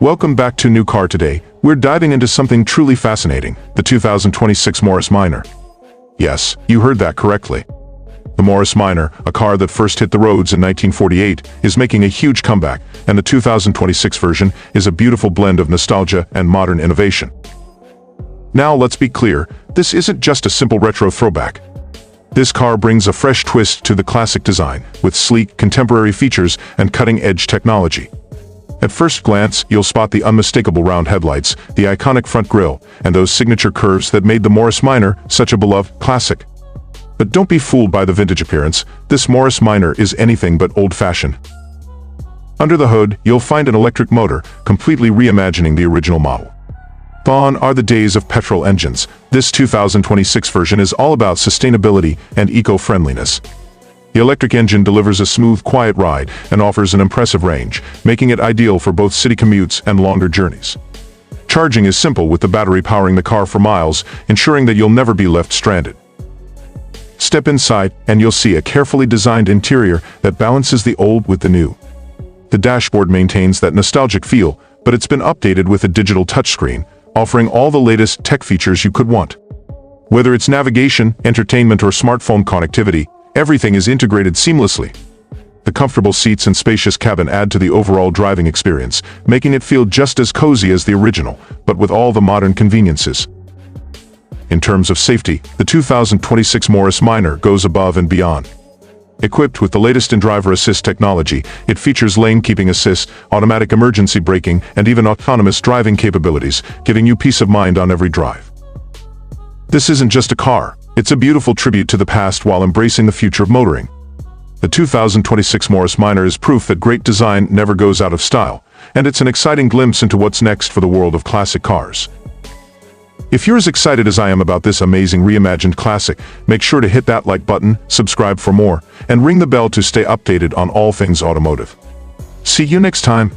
Welcome back to New Car Today. We're diving into something truly fascinating, the 2026 Morris Minor. Yes, you heard that correctly. The Morris Minor, a car that first hit the roads in 1948, is making a huge comeback, and the 2026 version is a beautiful blend of nostalgia and modern innovation. Now let's be clear, this isn't just a simple retro throwback. This car brings a fresh twist to the classic design, with sleek, contemporary features and cutting-edge technology. At first glance, you'll spot the unmistakable round headlights, the iconic front grille, and those signature curves that made the Morris Minor such a beloved classic. But don't be fooled by the vintage appearance. This Morris Minor is anything but old-fashioned. Under the hood, you'll find an electric motor, completely reimagining the original model. Gone are the days of petrol engines. This 2026 version is all about sustainability and eco-friendliness. The electric engine delivers a smooth, quiet ride and offers an impressive range, making it ideal for both city commutes and longer journeys. Charging is simple, with the battery powering the car for miles, ensuring that you'll never be left stranded. Step inside, and you'll see a carefully designed interior that balances the old with the new. The dashboard maintains that nostalgic feel, but it's been updated with a digital touchscreen, offering all the latest tech features you could want. Whether it's navigation, entertainment, or smartphone connectivity, everything is integrated seamlessly. The comfortable seats and spacious cabin add to the overall driving experience, making it feel just as cozy as the original, but with all the modern conveniences. In terms of safety, the 2026 Morris Minor goes above and beyond. Equipped with the latest in driver assist technology, it features lane keeping assist, automatic emergency braking, and even autonomous driving capabilities, giving you peace of mind on every drive. This isn't just a car. It's a beautiful tribute to the past while embracing the future of motoring. The 2026 Morris Minor is proof that great design never goes out of style, and it's an exciting glimpse into what's next for the world of classic cars. If you're as excited as I am about this amazing reimagined classic, make sure to hit that like button, subscribe for more, and ring the bell to stay updated on all things automotive. See you next time.